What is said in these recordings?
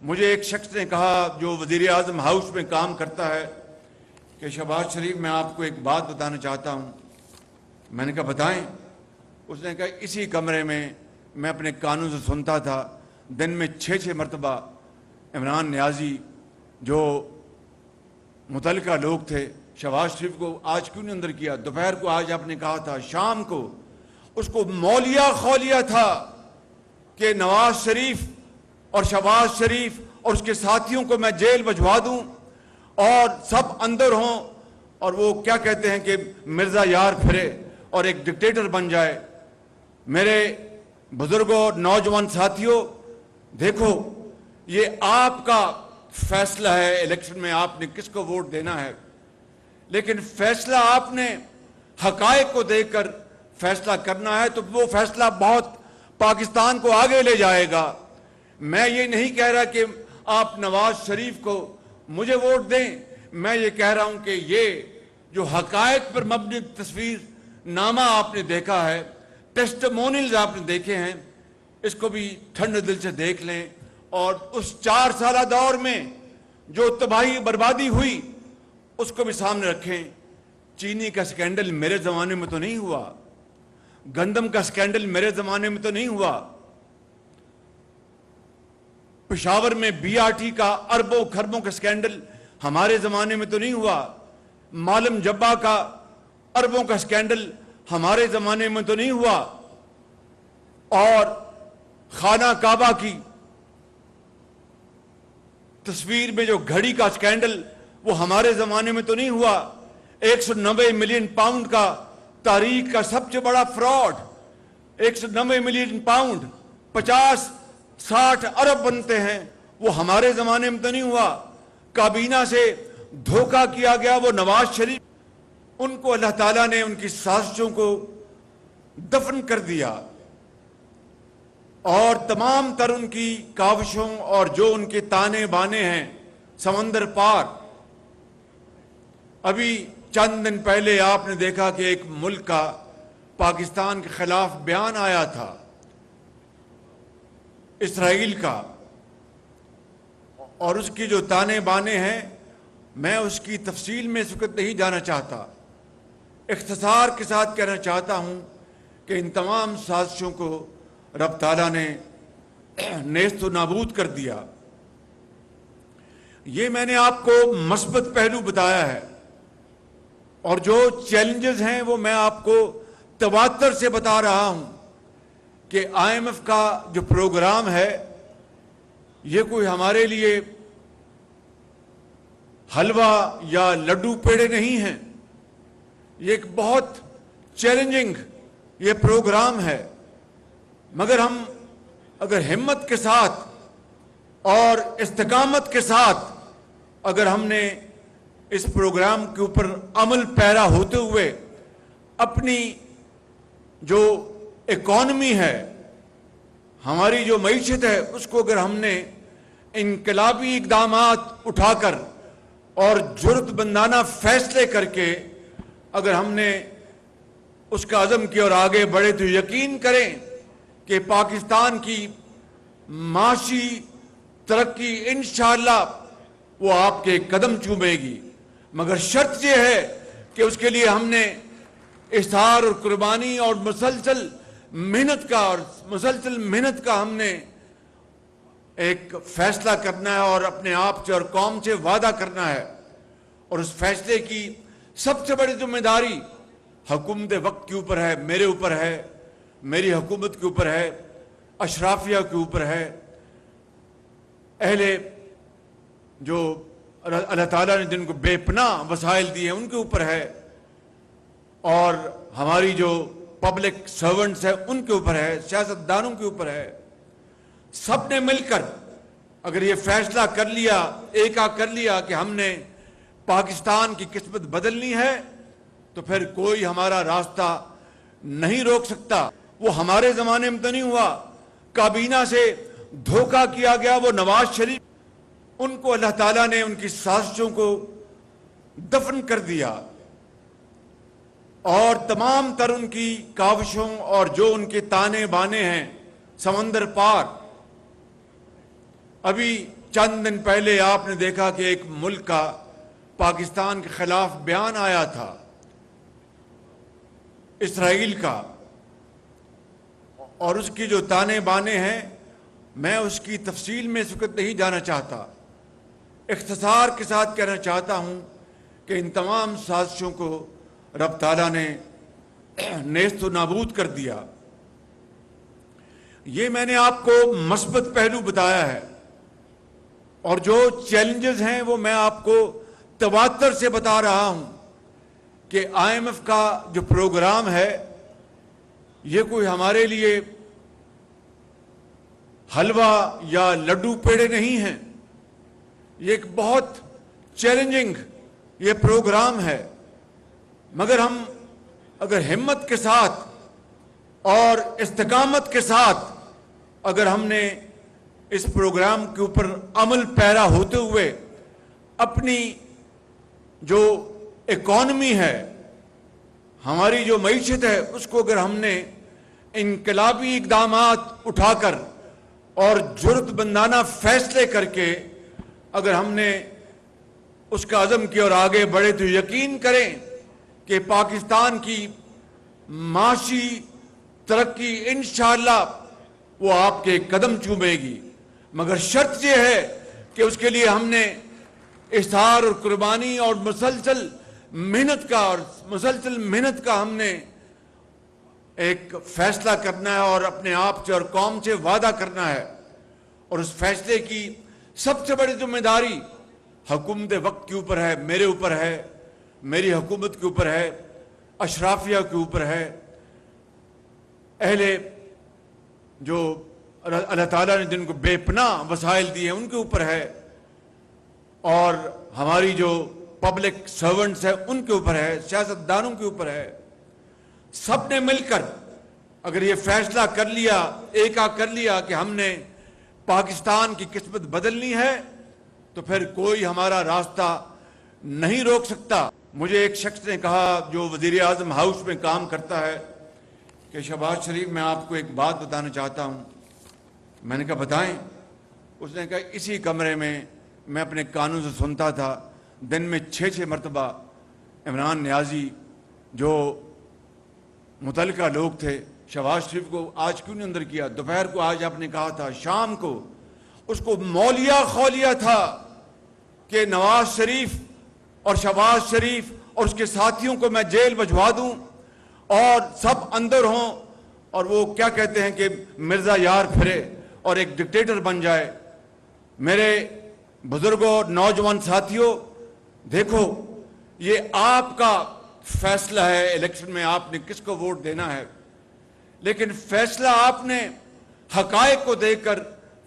مجھے ایک شخص نے کہا جو وزیر اعظم ہاؤس میں کام کرتا ہے کہ شہباز شریف میں آپ کو ایک بات بتانا چاہتا ہوں۔ میں نے کہا بتائیں۔ اس نے کہا اسی کمرے میں میں اپنے کانوں سے سنتا تھا دن میں 6 مرتبہ عمران نیازی جو متعلقہ لوگ تھے شہباز شریف کو آج کیوں نہیں اندر کیا، دوپہر کو آج آپ نے کہا تھا، شام کو اس کو مولیا خولیا تھا کہ نواز شریف اور شہباز شریف اور اس کے ساتھیوں کو میں جیل بھجوا دوں اور سب اندر ہوں اور وہ کیا کہتے ہیں کہ مرزا یار پھرے اور ایک ڈکٹیٹر بن جائے۔ میرے بزرگوں اور نوجوان ساتھیوں، دیکھو یہ آپ کا فیصلہ ہے الیکشن میں آپ نے کس کو ووٹ دینا ہے، لیکن فیصلہ آپ نے حقائق کو دیکھ کر فیصلہ کرنا ہے تو وہ فیصلہ بہت پاکستان کو آگے لے جائے گا۔ میں یہ نہیں کہہ رہا کہ آپ نواز شریف کو مجھے ووٹ دیں، میں یہ کہہ رہا ہوں کہ یہ جو حقائق پر مبنی تصویر نامہ آپ نے دیکھا ہے، ٹیسٹمونیلز آپ نے دیکھے ہیں، اس کو بھی ٹھنڈے دل سے دیکھ لیں اور اس 4 سالہ دور میں جو تباہی بربادی ہوئی اس کو بھی سامنے رکھیں۔ چینی کا سکینڈل میرے زمانے میں تو نہیں ہوا، گندم کا سکینڈل میرے زمانے میں تو نہیں ہوا، پشاور میں بی آر ٹی کا اربوں کھربوں کا سکینڈل ہمارے زمانے میں تو نہیں ہوا، معلم جبا کا اربوں کا سکینڈل ہمارے زمانے میں تو نہیں ہوا، اور خانہ کعبہ کی تصویر میں جو گھڑی کا سکینڈل وہ ہمارے زمانے میں تو نہیں ہوا۔ 190 ملین پاؤنڈ کا تاریخ کا سب سے بڑا فراڈ، 190 ملین پاؤنڈ 50-60 ارب بنتے ہیں، وہ ہمارے زمانے میں تو نہیں ہوا۔ کابینہ سے دھوکہ کیا گیا وہ نواز شریف، ان کو اللہ تعالیٰ نے ان کی سازشوں کو دفن کر دیا اور تمام تر ان کی کاوشوں اور جو ان کے تانے بانے ہیں سمندر پار۔ ابھی چند دن پہلے آپ نے دیکھا کہ ایک ملک کا پاکستان کے خلاف بیان آیا تھا، اسرائیل کا، اور اس کی جو تانے بانے ہیں میں اس کی تفصیل میں اس وقت نہیں جانا چاہتا، اختصار کے ساتھ کہنا چاہتا ہوں کہ ان تمام سازشوں کو رب تعالیٰ نے نیست و نابود کر دیا۔ یہ میں نے آپ کو مثبت پہلو بتایا ہے، اور جو چیلنجز ہیں وہ میں آپ کو تواتر سے بتا رہا ہوں کہ آئی ایم ایف کا جو پروگرام ہے یہ کوئی ہمارے لیے حلوہ یا لڈو پیڑے نہیں ہیں، یہ ایک بہت چیلنجنگ یہ پروگرام ہے، مگر ہم اگر ہمت کے ساتھ اور استقامت کے ساتھ اگر ہم نے اس پروگرام کے اوپر عمل پیرا ہوتے ہوئے اپنی جو اکانومی ہے، ہماری جو معیشت ہے، اس کو اگر ہم نے انقلابی اقدامات اٹھا کر اور جرأت مندانہ فیصلے کر کے اگر ہم نے اس کا عزم کیا اور آگے بڑھے تو یقین کریں کہ پاکستان کی معاشی ترقی انشاءاللہ وہ آپ کے قدم چومے گی، مگر شرط یہ ہے کہ اس کے لیے ہم نے اصرار اور قربانی اور مسلسل محنت کا ہم نے ایک فیصلہ کرنا ہے اور اپنے آپ سے اور قوم سے وعدہ کرنا ہے، اور اس فیصلے کی سب سے بڑی ذمہ داری حکومت وقت کے اوپر ہے، میرے اوپر ہے، میری حکومت کے اوپر ہے، اشرافیہ کے اوپر ہے، اہل جو اللہ تعالیٰ نے جن کو بے پناہ وسائل دیے ہیں ان کے اوپر ہے، اور ہماری جو پبلک سرونٹس ہیں ان کے اوپر ہے، سیاستدانوں کے اوپر ہے۔ سب نے مل کر اگر یہ فیصلہ کر لیا، کر لیا کہ ہم نے پاکستان کی قسمت بدلنی ہے تو پھر کوئی ہمارا راستہ نہیں روک سکتا۔ وہ ہمارے زمانے میں تو نہیں ہوا، کابینہ سے دھوکہ کیا گیا وہ نواز شریف، ان کو اللہ تعالیٰ نے ان کی سازشوں کو دفن کر دیا اور تمام تر ان کی کاوشوں اور جو ان کے تانے بانے ہیں سمندر پار۔ ابھی چند دن پہلے آپ نے دیکھا کہ ایک ملک کا پاکستان کے خلاف بیان آیا تھا، اسرائیل کا، اور اس کی جو تانے بانے ہیں میں اس کی تفصیل میں اس وقت نہیں جانا چاہتا، اختصار کے ساتھ کہنا چاہتا ہوں کہ ان تمام سازشوں کو رب تعالیٰ نے نیست و نابود کر دیا۔ یہ میں نے آپ کو مثبت پہلو بتایا ہے، اور جو چیلنجز ہیں وہ میں آپ کو تواتر سے بتا رہا ہوں کہ آئی ایم ایف کا جو پروگرام ہے یہ کوئی ہمارے لیے حلوہ یا لڈو پیڑے نہیں ہیں، یہ ایک بہت چیلنجنگ یہ پروگرام ہے، مگر ہم اگر ہمت کے ساتھ اور استقامت کے ساتھ اگر ہم نے اس پروگرام کے اوپر عمل پیرا ہوتے ہوئے اپنی جو اکانومی ہے، ہماری جو معیشت ہے، اس کو اگر ہم نے انقلابی اقدامات اٹھا کر اور جرأت مندانہ فیصلے کر کے اگر ہم نے اس کا عزم کیا اور آگے بڑھے تو یقین کریں کہ پاکستان کی معاشی ترقی انشاءاللہ وہ آپ کے قدم چومے گی، مگر شرط یہ ہے کہ اس کے لیے ہم نے اصرار اور قربانی اور مسلسل محنت کا ہم نے ایک فیصلہ کرنا ہے اور اپنے آپ سے اور قوم سے وعدہ کرنا ہے، اور اس فیصلے کی سب سے بڑی ذمہ داری حکومت وقت کے اوپر ہے، میرے اوپر ہے، میری حکومت کے اوپر ہے، اشرافیہ کے اوپر ہے، اہل جو اللہ تعالیٰ نے جن کو بے پناہ وسائل دیے ہیں ان کے اوپر ہے، اور ہماری جو پبلک سرونٹس ہیں ان کے اوپر ہے، سیاستدانوں کے اوپر ہے۔ سب نے مل کر اگر یہ فیصلہ کر لیا، کر لیا کہ ہم نے پاکستان کی قسمت بدلنی ہے تو پھر کوئی ہمارا راستہ نہیں روک سکتا۔ مجھے ایک شخص نے کہا جو وزیر اعظم ہاؤس میں کام کرتا ہے کہ شہباز شریف میں آپ کو ایک بات بتانا چاہتا ہوں۔ میں نے کہا بتائیں۔ اس نے کہا اسی کمرے میں میں اپنے کانوں سے سنتا تھا، دن میں 6 مرتبہ عمران نیازی جو متعلقہ لوگ تھے، شہباز شریف کو آج کیوں نہیں اندر کیا، دوپہر کو آج آپ نے کہا تھا، شام کو اس کو مولیا خولیا تھا کہ نواز شریف اور شہباز شریف اور اس کے ساتھیوں کو میں جیل بھجوا دوں اور سب اندر ہوں اور وہ کیا کہتے ہیں کہ مرزا یار پھرے اور ایک ڈکٹیٹر بن جائے۔ میرے بزرگوں، نوجوان ساتھیوں، دیکھو یہ آپ کا فیصلہ ہے، الیکشن میں آپ نے کس کو ووٹ دینا ہے، لیکن فیصلہ آپ نے حقائق کو دیکھ کر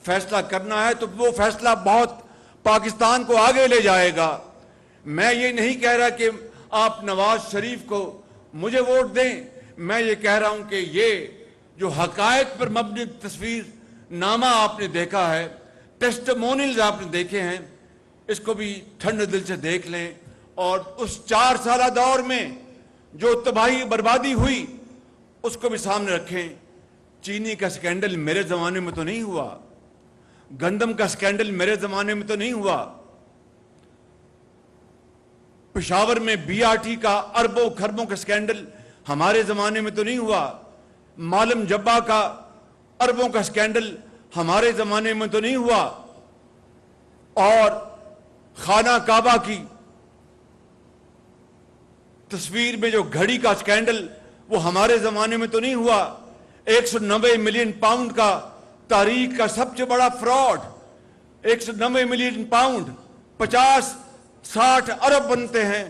فیصلہ کرنا ہے، تو وہ فیصلہ بہت پاکستان کو آگے لے جائے گا۔ میں یہ نہیں کہہ رہا کہ آپ نواز شریف کو مجھے ووٹ دیں، میں یہ کہہ رہا ہوں کہ یہ جو حقائق پر مبنی تصویر نامہ آپ نے دیکھا ہے، ٹیسٹمونیلز آپ نے دیکھے ہیں، اس کو بھی ٹھنڈے دل سے دیکھ لیں، اور اس 4 سالہ دور میں جو تباہی بربادی ہوئی اس کو بھی سامنے رکھیں۔ چینی کا سکینڈل میرے زمانے میں تو نہیں ہوا، گندم کا سکینڈل میرے زمانے میں تو نہیں ہوا، پشاور میں BRT کا اربوں خربوں کا سکینڈل ہمارے زمانے میں تو نہیں ہوا، معلم جبہ کا اربوں کا سکینڈل ہمارے زمانے میں تو نہیں ہوا، اور خانہ کعبہ کی تصویر میں جو گھڑی کا سکینڈل وہ ہمارے زمانے میں تو نہیں ہوا۔ 190 ملین پاؤنڈ کا تاریخ کا سب سے بڑا فراڈ، 190 ملین پاؤنڈ 50-60 ارب بنتے ہیں۔